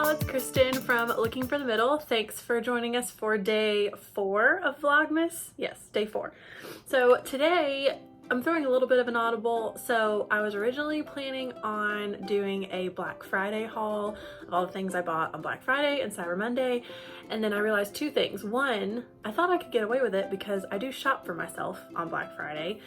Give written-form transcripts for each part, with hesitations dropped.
y'all, it's Kristen from Looking for the Middle. Thanks for joining us for day 4 of Vlogmas. Yes, day 4. So today I'm throwing a little bit of an audible. So I was originally planning on doing a Black Friday haul of all the things I bought on Black Friday and Cyber Monday. And then I realized 2 things. One, I thought I could get away with it because I do shop for myself on Black Friday.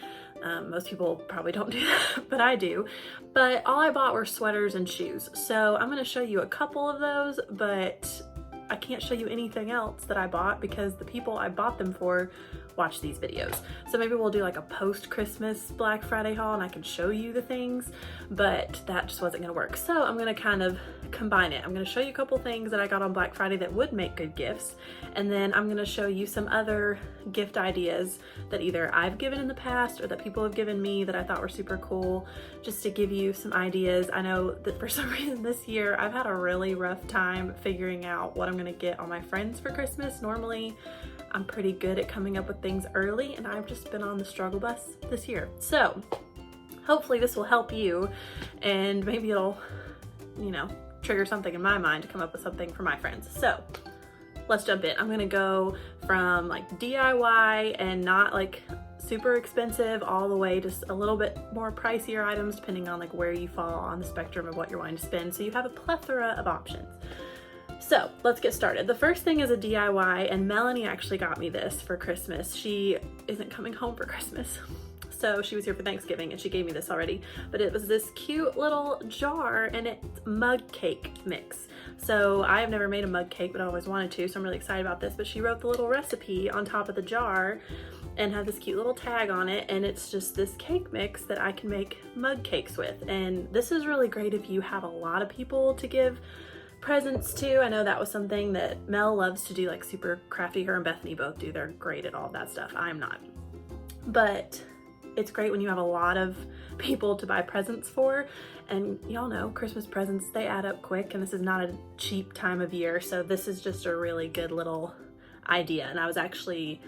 Most people probably don't do that, but I do. But all I bought were sweaters and shoes. So I'm gonna show you a couple of those, but I can't show you anything else that I bought because the people I bought them for watch these videos. So maybe we'll do like a post-Christmas Black Friday haul and I can show you the things, but that just wasn't gonna work. So I'm gonna kind of combine it. I'm gonna show you a couple things that I got on Black Friday that would make good gifts, and then I'm gonna show you some other gift ideas that either I've given in the past or that people have given me that I thought were super cool, just to give you some ideas. I know that for some reason this year I've had a really rough time figuring out what I'm gonna get all my friends for Christmas. Normally I'm pretty good at coming up with things early, and I've just been on the struggle bus this year. So hopefully this will help you, and maybe it'll, you know, trigger something in my mind to come up with something for my friends. So let's jump in. I'm gonna go from like DIY and not like super expensive all the way to a little bit more pricier items depending on like where you fall on the spectrum of what you're wanting to spend, so you have a plethora of options. So let's get started. The first thing is a DIY, and Melanie actually got me this for Christmas. She isn't coming home for Christmas, so she was here for Thanksgiving and she gave me this already. But it was this cute little jar, and it's mug cake mix. So I have never made a mug cake, but I always wanted to, so I'm really excited about this. But she wrote the little recipe on top of the jar and had this cute little tag on it, and it's just this cake mix that I can make mug cakes with. And this is really great if you have a lot of people to give presents too. I know that was something that Mel loves to do, like super crafty. Her and Bethany both do. They're great at all that stuff. I'm not. But it's great when you have a lot of people to buy presents for, and y'all know Christmas presents, they add up quick, and this is not a cheap time of year, so this is just a really good little idea. And I was actually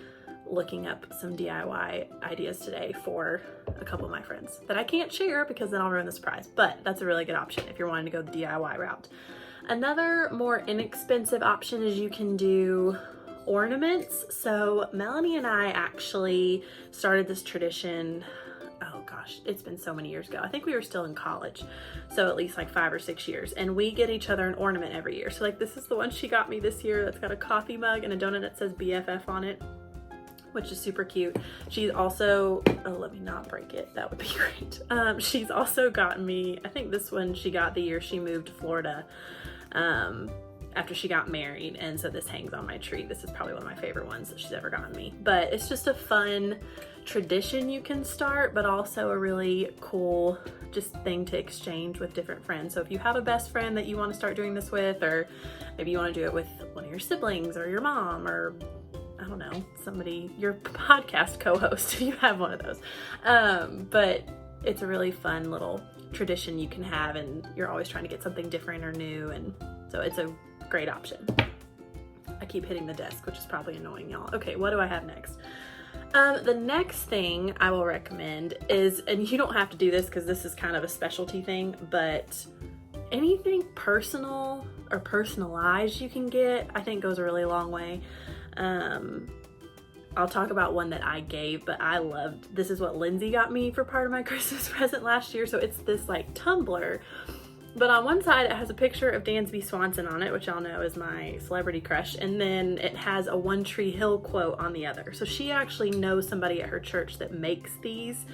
looking up some DIY ideas today for a couple of my friends that I can't share because then I'll ruin the surprise, but that's a really good option if you're wanting to go the DIY route. Another more inexpensive option is you can do ornaments. So Melanie and I actually started this tradition, oh gosh, it's been so many years ago. I think we were still in college, so at least like 5 or 6 years, and we get each other an ornament every year. So like this is the one she got me this year that's got a coffee mug and a donut that says BFF on it, which is super cute. She's also, oh, let me not break it, that would be great. She's also gotten me, I think this one she got the year she moved to Florida, after she got married, and so this hangs on my tree. This is probably one of my favorite ones that she's ever gotten me. But it's just a fun tradition you can start, but also a really cool just thing to exchange with different friends. So if you have a best friend that you want to start doing this with, or maybe you want to do it with one of your siblings or your mom, or I don't know, somebody, your podcast co-host, if you have one of those. But it's a really fun little tradition you can have, and you're always trying to get something different or new, and so it's a great option. I keep hitting the desk, which is probably annoying y'all. Okay, what do I have next? The next thing I will recommend is, and you don't have to do this because this is kind of a specialty thing, but anything personal or personalized you can get, I think goes a really long way. I'll talk about one that I gave, but I loved. This is what Lindsay got me for part of my Christmas present last year. So it's this like tumbler, but on one side it has a picture of Dansby Swanson on it, which y'all know is my celebrity crush, and then it has a One Tree Hill quote on the other. So she actually knows somebody at her church that makes these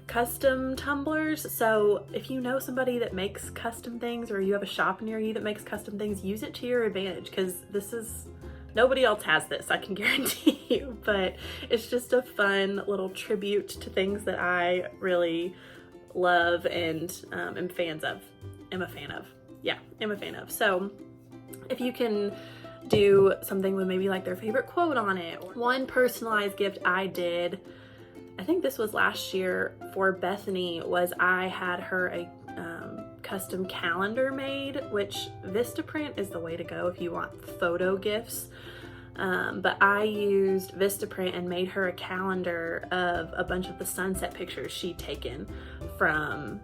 custom tumblers. So if you know somebody that makes custom things, or you have a shop near you that makes custom things, use it to your advantage, because this is, nobody else has this, I can guarantee you, but it's just a fun little tribute to things that I really love and am a fan of. So if you can do something with maybe like their favorite quote on it. One personalized gift I did, I think this was last year for Bethany, was I had her a custom calendar made, which Vistaprint is the way to go if you want photo gifts. But I used Vistaprint and made her a calendar of a bunch of the sunset pictures she'd taken from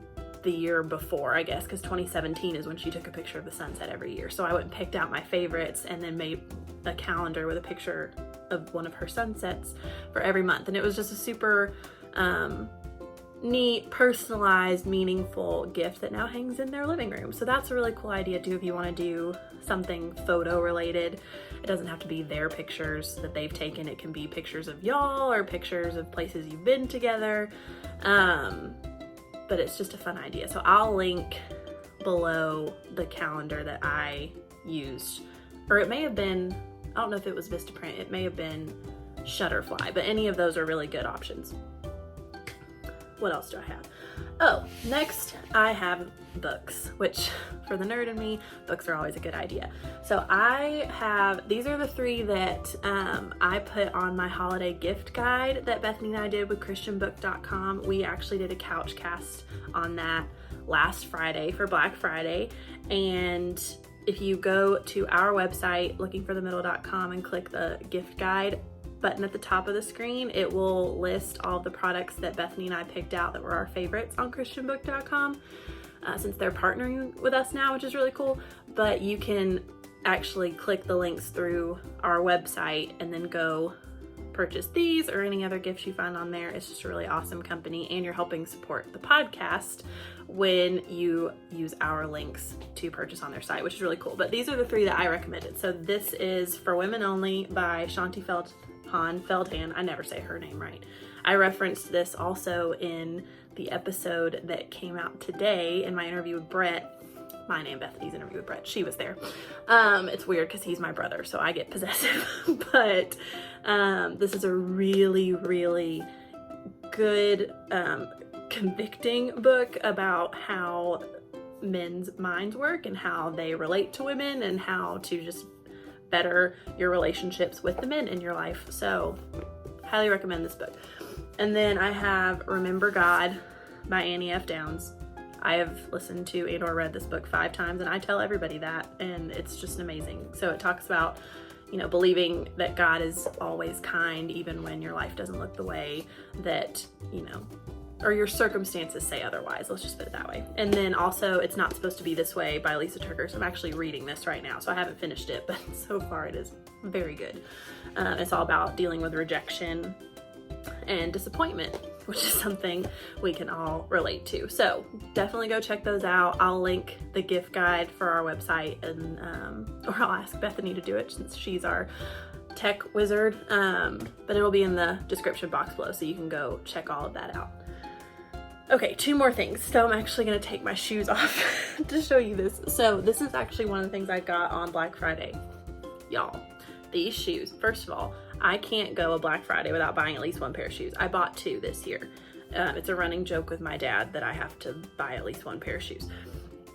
the year before, I guess, because 2017 is when she took a picture of the sunset every year. So I went and picked out my favorites and then made a calendar with a picture of one of her sunsets for every month. And it was just a super neat, personalized, meaningful gift that now hangs in their living room. So that's a really cool idea too if you want to do something photo related. It doesn't have to be their pictures that they've taken. It can be pictures of y'all or pictures of places you've been together. But it's just a fun idea. So I'll link below the calendar that I used, or it may have been, I don't know if it was Vistaprint, it may have been Shutterfly, but any of those are really good options. What else do I have? Oh, next I have books, which for the nerd in me, books are always a good idea. So I have, these are the 3 that I put on my holiday gift guide that Bethany and I did with christianbook.com. We actually did a couch cast on that last Friday for Black Friday. And if you go to our website, lookingforthemiddle.com, and click the gift guide button at the top of the screen, it will list all of the products that Bethany and I picked out that were our favorites on christianbook.com, since they're partnering with us now, which is really cool. But you can actually click the links through our website and then go purchase these or any other gifts you find on there. It's just a really awesome company, and you're helping support the podcast when you use our links to purchase on their site, which is really cool. But these are the 3 that I recommended. So this is For Women Only by Shanti Feldhahn. I never say her name right. I referenced this also in the episode that came out today in my interview with Brett. Mine and Bethany's interview with Brett. She was there. It's weird because he's my brother, so I get possessive. But this is a really, really good, convicting book about how men's minds work and how they relate to women and how to just better your relationships with the men in your life. So highly recommend this book. And then I have Remember God by Annie F. Downs. I have listened to and or read this book 5 times, and I tell everybody that, and it's just amazing. So it talks about, you know, believing that God is always kind even when your life doesn't look the way that, you know, or your circumstances say otherwise. Let's just put it that way. And then also It's Not Supposed to Be This Way by Lisa TerKeurst. I'm actually reading this right now, so I haven't finished it, but so far it is very good. It's all about dealing with rejection and disappointment, which is something we can all relate to. So definitely go check those out. I'll link the gift guide for our website, and or I'll ask Bethany to do it since she's our tech wizard. But it'll be in the description box below, so you can go check all of that out. Okay, 2 more things. So I'm actually gonna take my shoes off to show you this. So this is actually one of the things I got on Black Friday. Y'all, these shoes, first of all, I can't go a Black Friday without buying at least 1 pair of shoes. I bought 2 this year. It's a running joke with my dad that I have to buy at least 1 pair of shoes.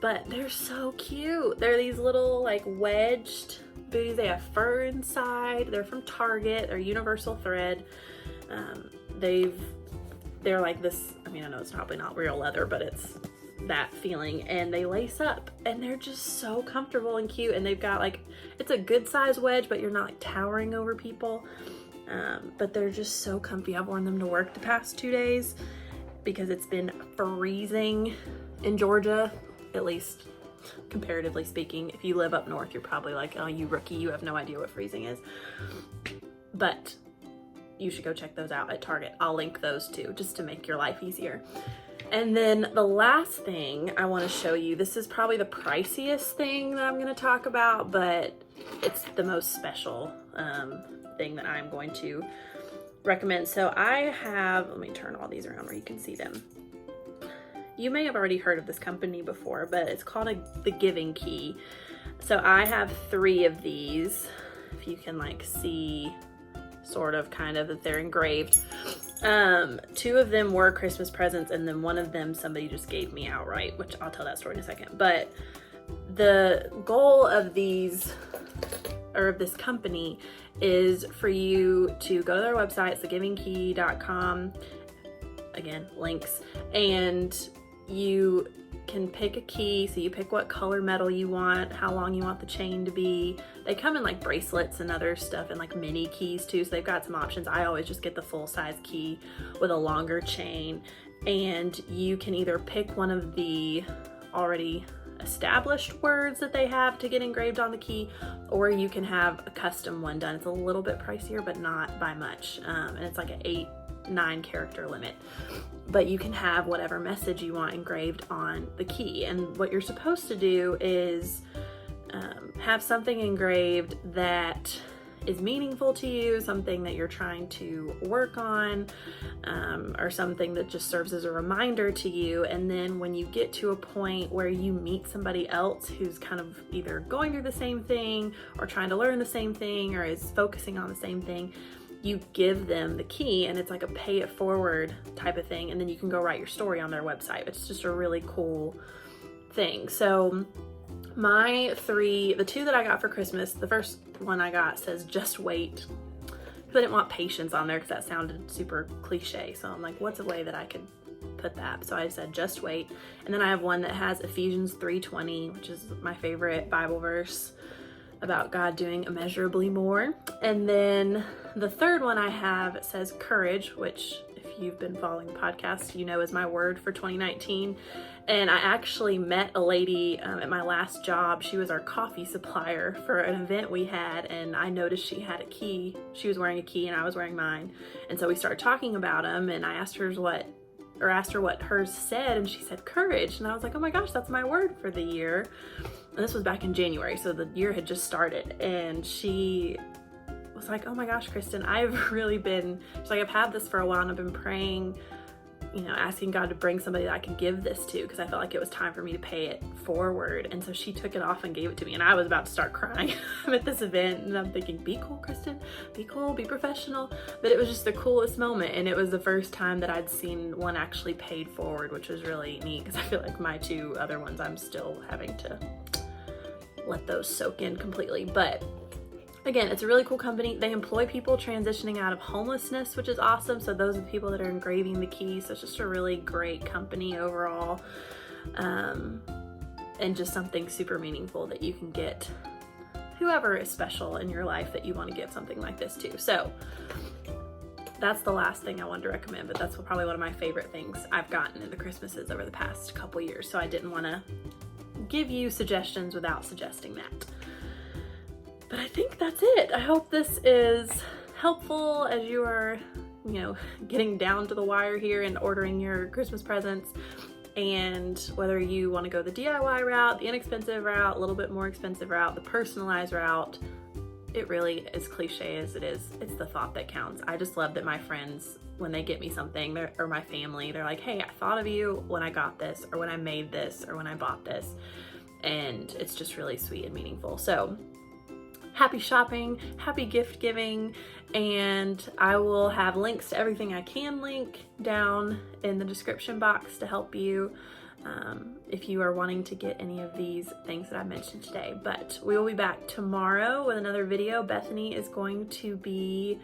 But they're so cute. They're these little like wedged booties. They have fur inside. They're from Target. They're universal thread. They're like this, I mean, I know it's probably not real leather, but it's that feeling, and they lace up, and they're just so comfortable and cute. And they've got like, it's a good size wedge, but you're not like towering over people. But they're just so comfy. I've worn them to work the past 2 days because it's been freezing in Georgia, at least comparatively speaking. If you live up north, you're probably like, oh, you rookie, you have no idea what freezing is. But you should go check those out at Target. I'll link those too, just to make your life easier. And then the last thing I want to show you, this is probably the priciest thing that I'm going to talk about, but it's the most special thing that I'm going to recommend. So I have, let me turn all these around where you can see them. You may have already heard of this company before, but it's called the Giving Key. So I have 3 of these, if you can like see sort of kind of that they're engraved. 2 of them were Christmas presents, and then one of them somebody just gave me outright, which I'll tell that story in a second. But the goal of these, or of this company, is for you to go to their website. It's thegivingkey.com. Again, links. And you can pick a key. So you pick what color metal you want, how long you want the chain to be. They come in like bracelets and other stuff, and like mini keys too. So they've got some options. I always just get the full size key with a longer chain. and you can either pick one of the already established words that they have to get engraved on the key, or you can have a custom one done. It's a little bit pricier, but not by much, and it's like an 8-9 character limit, but you can have whatever message you want engraved on the key. And what you're supposed to do is have something engraved that is meaningful to you, something that you're trying to work on, or something that just serves as a reminder to you. And then when you get to a point where you meet somebody else who's kind of either going through the same thing or trying to learn the same thing or is focusing on the same thing, you give them the key, and it's like a pay it forward type of thing, and then you can go write your story on their website. It's just a really cool thing. So the two that I got for Christmas, the first one I got says just wait, because I didn't want patience on there because that sounded super cliche. So I'm like, what's a way that I could put that? So I said just wait. And then I have one that has Ephesians 3:20, which is my favorite Bible verse about God doing immeasurably more. And then the third one I have says courage, which if you've been following the podcast, you know is my word for 2019. And I actually met a lady at my last job. She was our coffee supplier for an event we had, and I noticed she had a key. She was wearing a key and I was wearing mine. And so we started talking about them, and I asked her what hers said, and she said courage. And I was like, oh my gosh, that's my word for the year. And this was back in January, so the year had just started. And she was like, oh my gosh, Kristen, I've really been, she's like, I've had this for a while and I've been praying, asking God to bring somebody that I could give this to, because I felt like it was time for me to pay it forward. And so she took it off and gave it to me, and I was about to start crying. I'm at this event and I'm thinking, be cool, Kristen, be cool, be professional. But it was just the coolest moment, and it was the first time that I'd seen one actually paid forward, which was really neat, because I feel like my two other ones, I'm still having to let those soak in completely. But again, it's a really cool company. They employ people transitioning out of homelessness, which is awesome. So those are the people that are engraving the keys. So it's just a really great company overall. And just something super meaningful that you can get whoever is special in your life that you want to give something like this to. So that's the last thing I wanted to recommend, but that's probably one of my favorite things I've gotten in the Christmases over the past couple years. So I didn't want to give you suggestions without suggesting that. But I think that's it. I hope this is helpful as you are, getting down to the wire here and ordering your Christmas presents. And whether you want to go the DIY route, the inexpensive route, a little bit more expensive route, the personalized route, it really, as cliche as it is, it's the thought that counts. I just love that my friends, when they get me something, or my family, they're like, hey, I thought of you when I got this, or when I made this, or when I bought this. And it's just really sweet and meaningful. So happy shopping, happy gift giving, and I will have links to everything I can link down in the description box to help you if you are wanting to get any of these things that I mentioned today. But we will be back tomorrow with another video. Bethany is going to be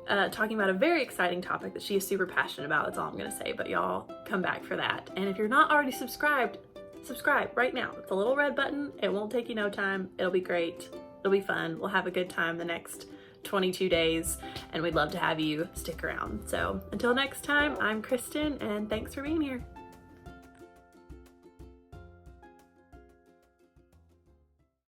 talking about a very exciting topic that she is super passionate about. That's all I'm going to say, but y'all come back for that. And if you're not already subscribed, subscribe right now. It's a little red button. It won't take you no time. It'll be great. It'll be fun. We'll have a good time the next 22 days, and we'd love to have you stick around. So until next time, I'm Kristen, and thanks for being here.